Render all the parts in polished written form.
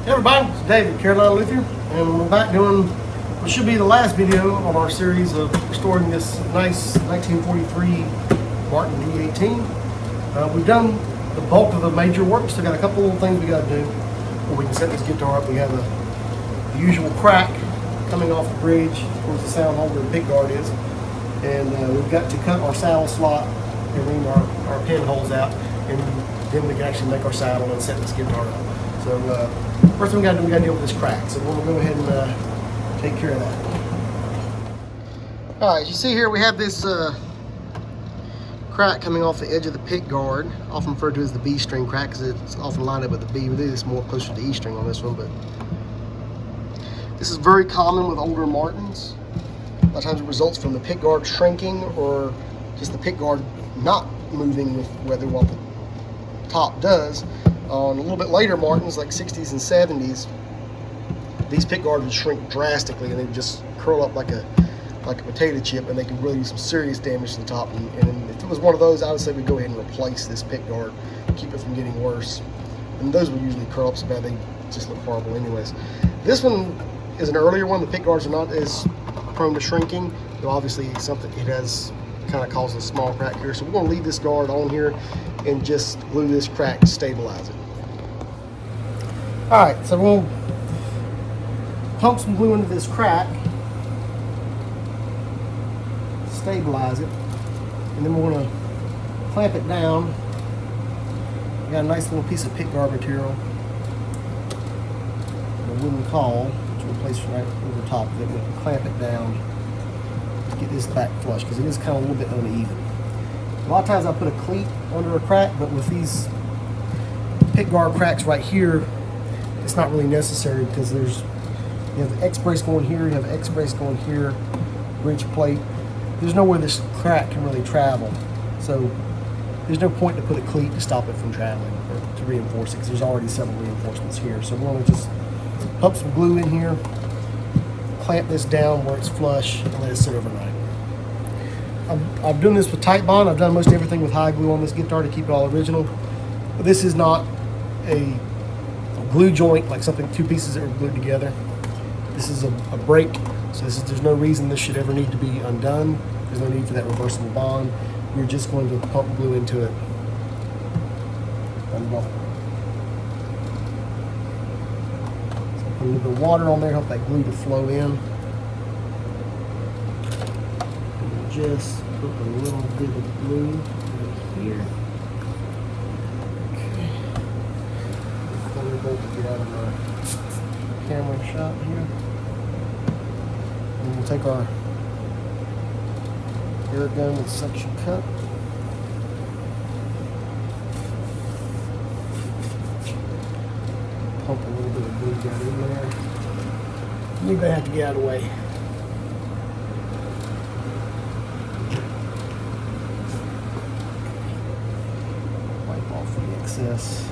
Hey everybody, it's David, Carolina Luthier, and we're back doing what should be the last video on our series of restoring this nice 1943 Martin D18. We've done the bulk of the major work, still got a couple little things we got to do before we can set this guitar up. We have the usual crack coming off the bridge towards the sound hole where the pick guard is, and we've got to cut our saddle slot and ream our pin holes out, and then we can actually make our saddle and set this guitar up. So first thing we got to do, we got to deal with this crack. So we're going to go ahead and take care of that. All right, you see here we have this crack coming off the edge of the pick guard, often referred to as the B string crack because it's often lined up with the B. We do this more closer to the E string on this one, but this is very common with older Martins. A lot of times it results from the pick guard shrinking or just the pick guard not moving with weather while the top does. On a little bit later Martins, like 60s and 70s, these pick guards would shrink drastically and they would just curl up like a potato chip, and they could really do some serious damage to the top. And if it was one of those, I would say we'd go ahead and replace this pick guard, keep it from getting worse. And those would usually curl up so bad they just look horrible anyways. This one is an earlier one. The pick guards are not as prone to shrinking, though obviously something it has kind of causes a small crack here. So we're going to leave this guard on here and just glue this crack to stabilize it. All right, so we'll pump some glue into this crack, stabilize it, and then we're going to clamp it down. We got a nice little piece of pick guard material, a wooden caul, which we'll place right over top of it. We'll clamp it down to get this back flush because it is kind of a little bit uneven. A lot of times I put a cleat under a crack, but with these pick guard cracks right here, it's not really necessary because you have the X brace going here, you have the X brace going here, bridge plate. There's nowhere this crack can really travel, so there's no point to put a cleat to stop it from traveling or to reinforce it because there's already several reinforcements here. So we're going to just pump some glue in here, clamp this down where it's flush, and let it sit overnight. I've done this with tight bond. I've done most everything with high glue on this guitar to keep it all original. But this is not a glue joint like something, two pieces that are glued together. This is a break, so there's no reason this should ever need to be undone. There's no need for that reversible bond. We're just going to pump glue into it. So put a little bit of water on there, help that glue to flow in. Just put a little bit of glue right here. Okay. Thunderbolt to get out of our camera shot here. And we'll take our air gun with suction cup. Pump a little bit of glue down in there. You're gonna have to get out of the way. Excess.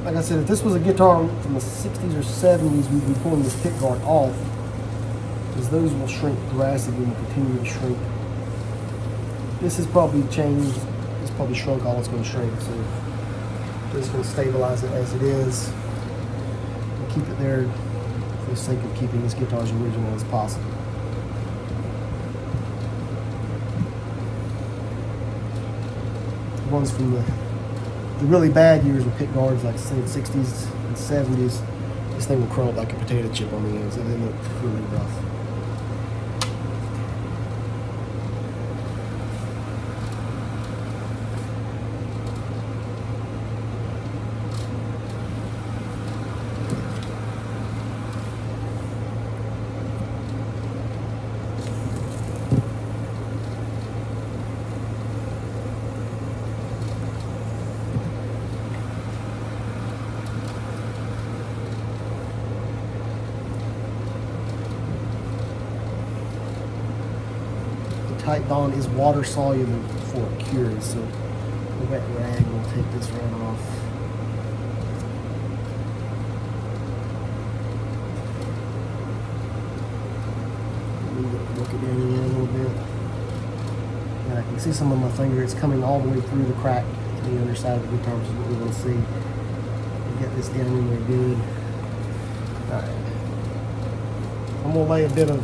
Like I said, if this was a guitar from the 60s or 70s, we'd be pulling this pick guard off, because those will shrink drastically and continue to shrink. This has probably changed. It's probably shrunk all it's going to shrink. So we're just going to stabilize it as it is and keep it there for the sake of keeping this guitar as original as possible. The ones from the really bad years with pick guards, like say the 60s and 70s, this thing will curl up like a potato chip on the ends, and then look really rough. Tight bond is water soluble before it cures, so The wet rag will take this right off. Look it down in there a little bit. And I can see some of my finger, it's coming all the way through the crack to the underside of the guitar, which is what we want to see. Get this down in there good. Alright. I'm going to lay a bit of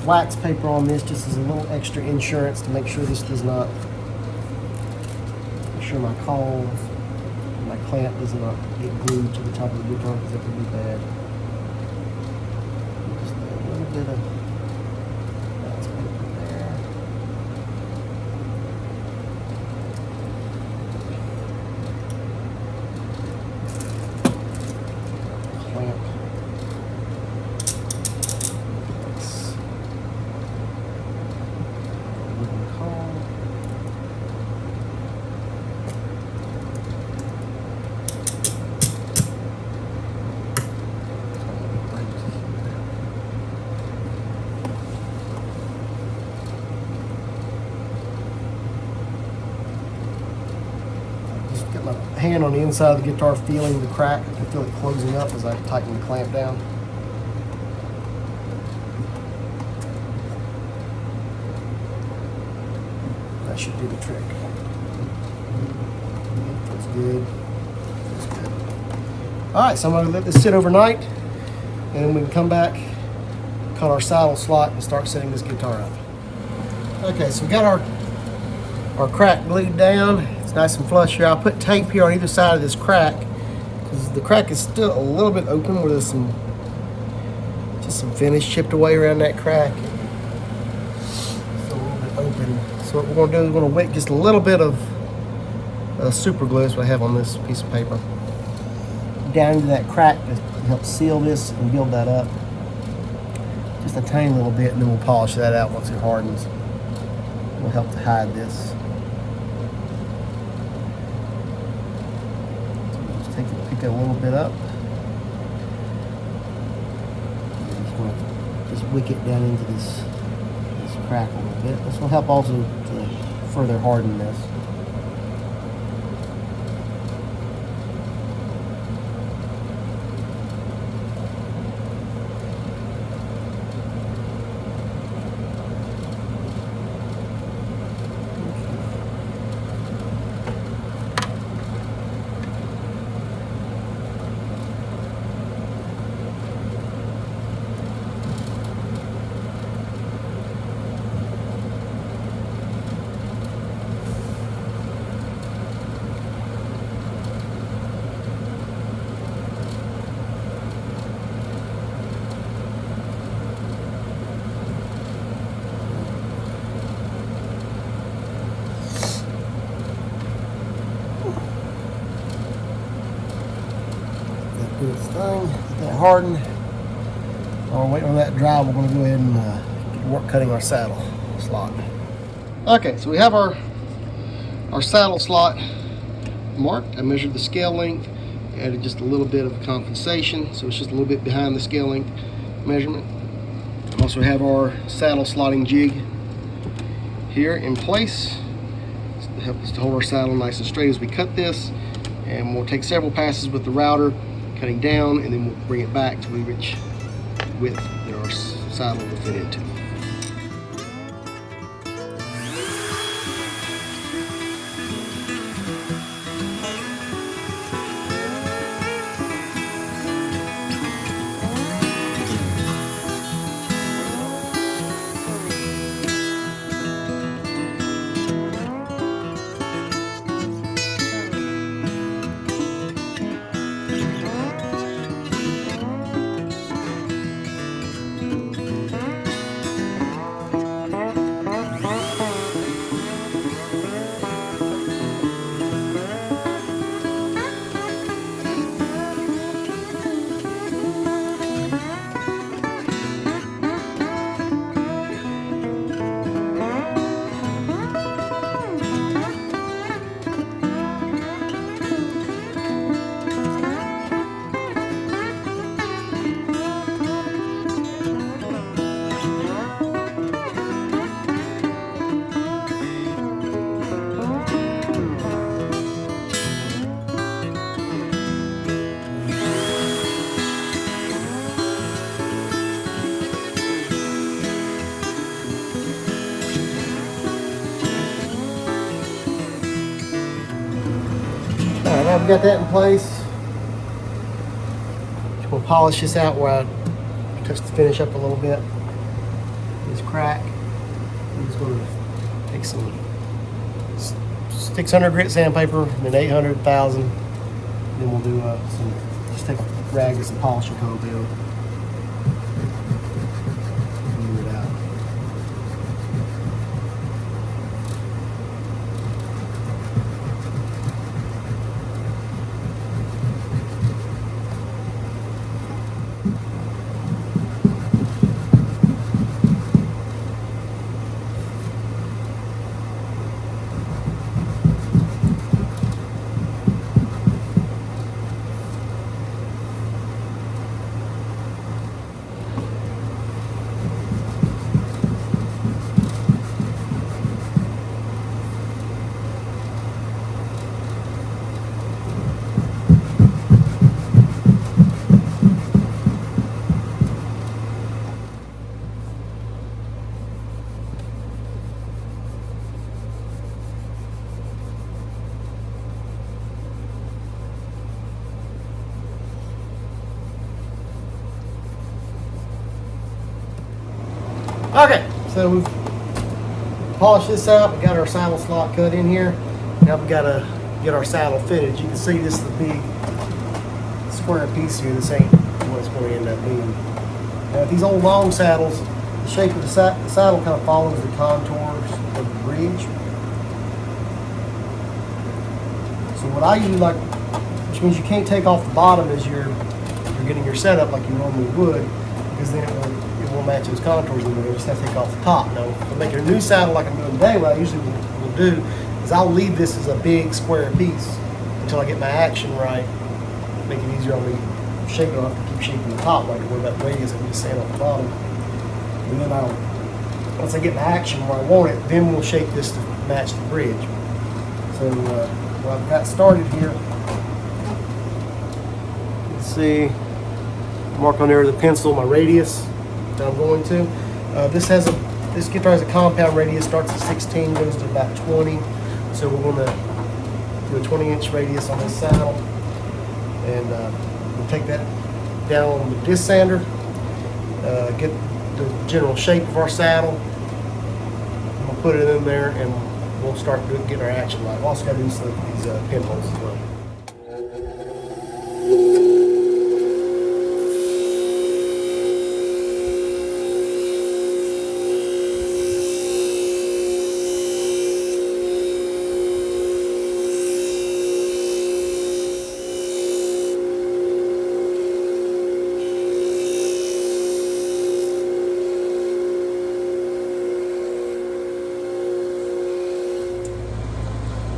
wax paper on this just as a little extra insurance to make sure this does not, make sure my cauls, my clamp does not get glued to the top of the guitar, because that could be bad. Just lay a little bit of wax paper there. Clamp. Get my hand on the inside of the guitar, feeling the crack. I can feel it closing up as I tighten the clamp down. That should do the trick. Feels good. Feels good. All right, so I'm going to let this sit overnight, and then we can come back, cut our saddle slot, and start setting this guitar up. Okay, so we got our crack glued down. It's nice and flush here. I'll put tape here on either side of this crack, because the crack is still a little bit open where there's just some finish chipped away around that crack. It's a little bit open. So what we're going to do is we're going to wet just a little bit of super glue, that's what I have on this piece of paper, down into that crack to help seal this and build that up. Just a tiny little bit, and then we'll polish that out once it hardens. Will help to hide this. So we'll just pick it a little bit up. Just wick it down into this crack a little bit. This will help also to further harden this. Do its thing, get that hardened. While we're waiting on that to dry, we're going to go ahead and get to work cutting our saddle slot. Okay, so we have our saddle slot marked. I measured the scale length, added just a little bit of compensation, so it's just a little bit behind the scale length measurement. We also have our saddle slotting jig here in place to help us to hold our saddle nice and straight as we cut this, and we'll take several passes with the router, cutting down, and then we'll bring it back to we reach width that our saddle will fit into. Now I've got that in place. We'll polish this out where I touch the finish up a little bit. This crack. I'm just going to take some 600 grit sandpaper and then 800, 1000. Then we'll do just take a rag and some polishing compound. Move it out. Okay, so we've polished this out. We got our saddle slot cut in here. Now we got to get our saddle fitted. You can see this is the big square piece here. This ain't what it's going to end up being. Now with these old long saddles, the shape of the saddle kind of follows the contours of the bridge. So what I usually like, which means you can't take off the bottom as you're getting your setup like you normally would, because then it won't match those contours anymore. You just have to take off the top. Now, if I'm making a new saddle like I'm doing today, what I usually will do is I'll leave this as a big square piece until I get my action right. Make it easier on me shaping. I don't have to keep shaping the top like I worry about the radius. I can just sand off the bottom. And then once I get my action where I want it, then we'll shape this to match the bridge. So well, I've got started here. Let's see. Mark on there with a pencil my radius that I'm going to. This guitar has a compound radius, starts at 16, goes to about 20. So we're going to do a 20-inch radius on this saddle, and we'll take that down on the disc sander, get the general shape of our saddle. We'll put it in there, and we'll start getting our action right. We've also got to do these pinholes as well.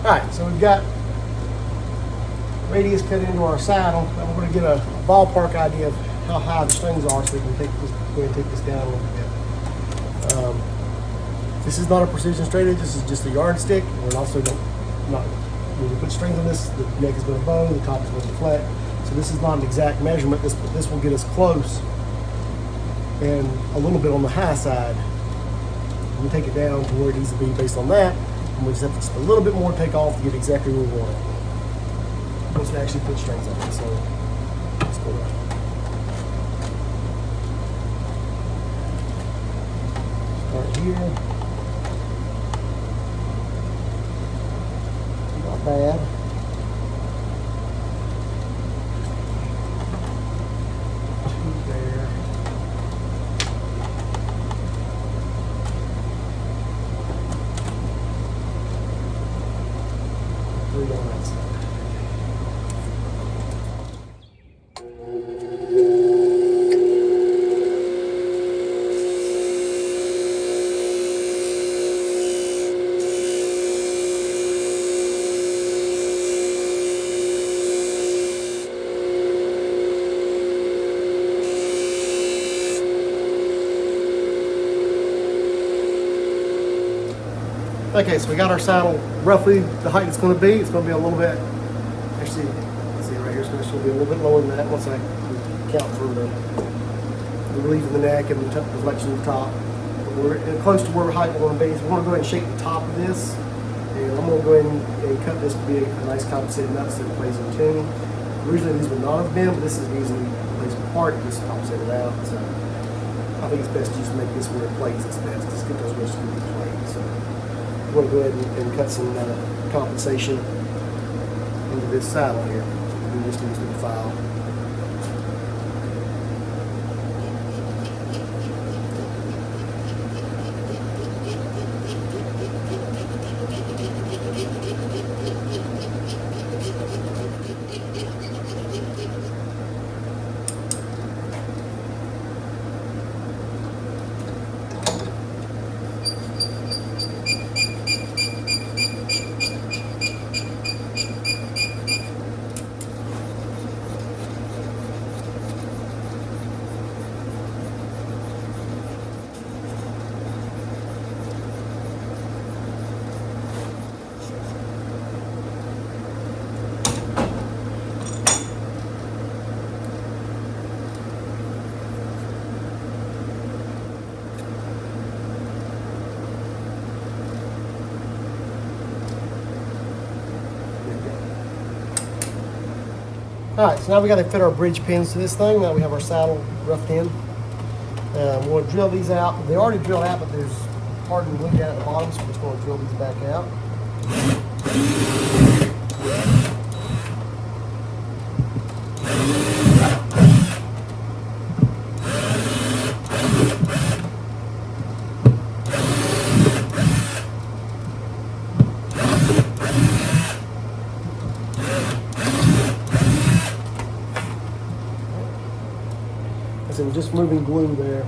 Alright, so we've got radius cut into our saddle. Now we're going to get a ballpark idea of how high the strings are, so we can go and take this down a little bit. This is not a precision straight edge, this is just a yardstick. We're also when we put strings on this, the neck is going to bow, the top is going to deflect. So this is not an exact measurement, this will get us close and a little bit on the high side. We'll take it down to where it needs to be based on that. And we just have to a little bit more take off to get exactly where we want it. Once we actually put strings on it. So let's go right. Start here. Not bad. Two there. Three on that side. Okay, so we got our saddle roughly the height it's going to be. It's going to be a little bit, actually, let's see right here, it's going to be a little bit lower than that once I count for the relief of the neck and the reflection of the top. We're close to where height we want to be, so we want to go ahead and shape the top of this. And I'm going to go ahead and cut this to be a nice compensated nut so it plays in tune. Originally these would not have been, but this is easily placed apart. Just compensated out. So I think it's best to just make this where it plays its best. Just get those real screws played. So I'm going to go ahead and cut some compensation into this saddle here. We just use the file. Alright, so now we got to fit our bridge pins to this thing. Now we have our saddle roughed in. We'll drill these out. They're already drilled out, but there's hardened wood down at the bottom, so we're just going to drill these back out. And just moving glue there.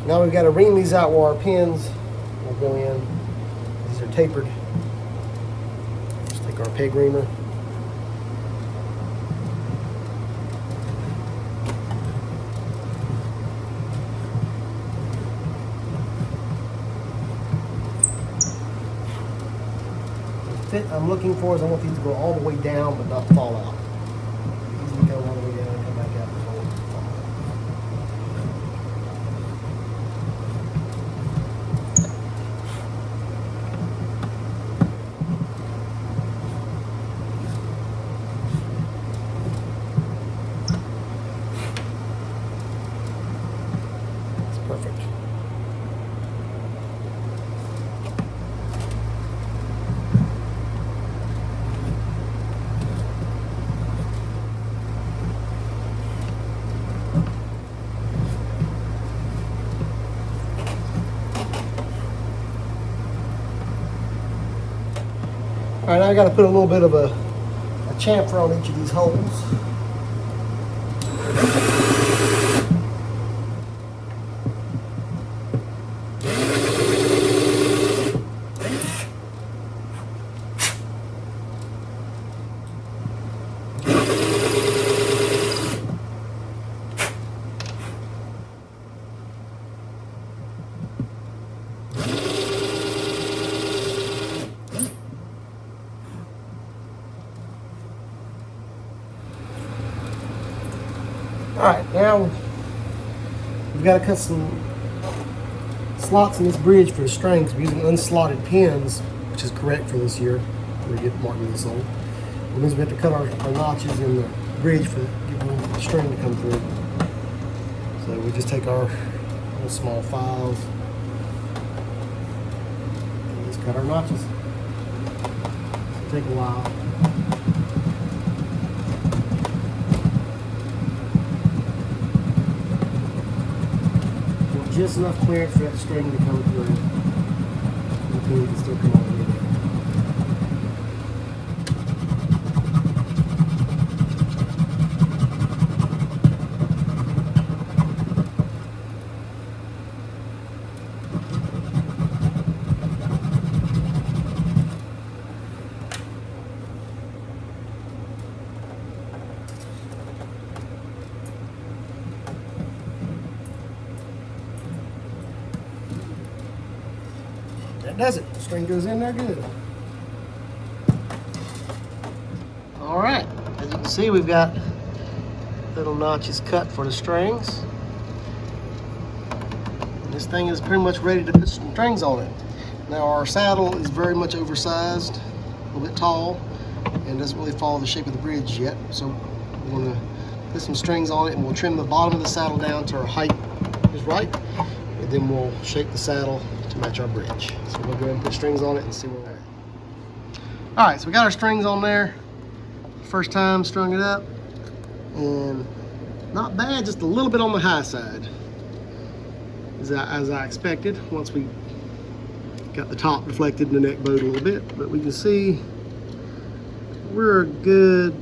Now we've got to ream these out where our pins will go in. These are tapered. Just take our peg reamer. The fit I'm looking for is I want these to go all the way down but not fall out. These will go all the way down and come back out. Perfect. All right, now I got to put a little bit of a chamfer on each of these holes. Alright, now we've got to cut some slots in this bridge for the strings. We're using unslotted pins, which is correct for this year. We get Martin this old. It means we have to cut our notches in the bridge for the string to come through. So we just take our little small files and just cut our notches. It'll take a while. Just enough clearance for that string to come through. The pin can still come all the way down. That does it. The string goes in there good. All right, as you can see, we've got little notches cut for the strings. And this thing is pretty much ready to put some strings on it. Now our saddle is very much oversized, a little bit tall, and doesn't really follow the shape of the bridge yet. So we're going to put some strings on it, and we'll trim the bottom of the saddle down to our height is right, and then we'll shape the saddle to match our bridge. So we'll go ahead and put strings on it and see where we're at. All right, so we got our strings on there. First time strung it up, and not bad, just a little bit on the high side, as I expected. Once we got the top deflected in the neck boat a little bit, but we can see we're a good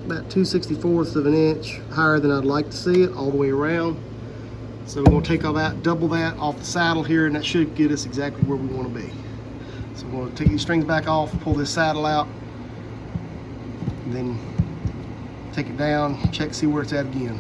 about 2/64 of an inch higher than I'd like to see it all the way around. So we're going to take all that, double that off the saddle here, and that should get us exactly where we want to be. So we're going to take these strings back off, pull this saddle out, and then take it down, check, see where it's at again.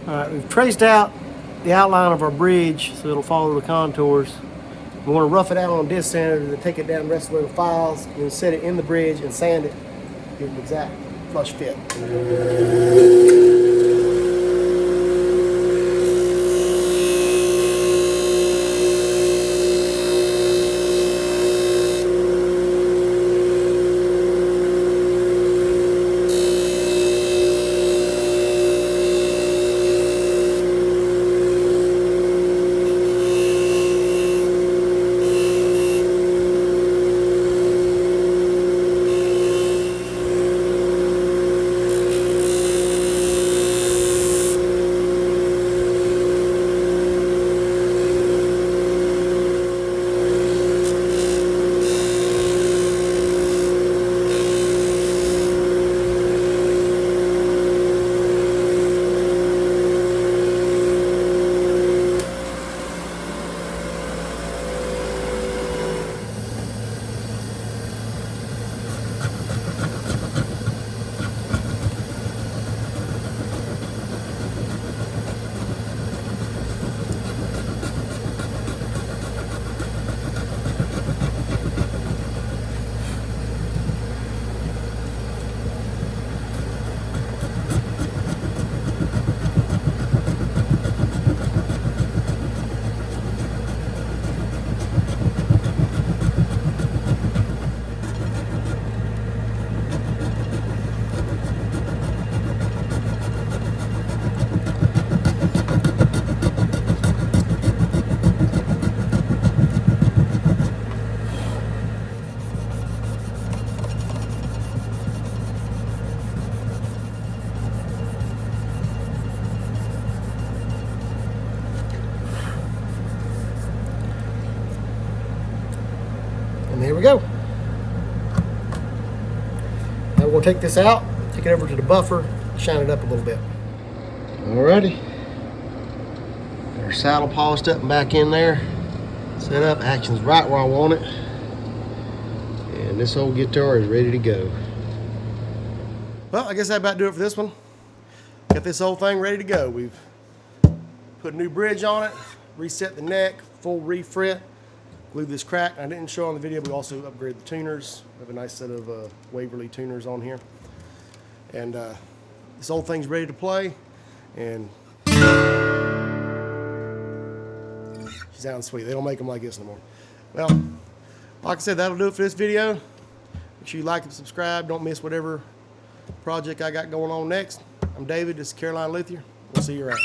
All right, we've traced out the outline of our bridge so it'll follow the contours. We want to rough it out on a disc sander to take it down the rest of the files, and then set it in the bridge and sand it, get an exact flush fit. And there we go. Now we're going to take this out, take it over to the buffer, shine it up a little bit. Alrighty. Got our saddle polished up and back in there. Set up, action's right where I want it. And this old guitar is ready to go. Well, I guess that about do it for this one. Got this whole thing ready to go. We've put a new bridge on it, reset the neck, full refrit, glued this crack. I didn't show on the video, we also upgraded the tuners. We have a nice set of Waverly tuners on here. And this whole thing's ready to play. And she sounds sweet. They don't make them like this anymore. Well, like I said, that'll do it for this video. Make sure you like and subscribe. Don't miss whatever project I got going on next. I'm David, this is Carolina Luthier. We'll see you around.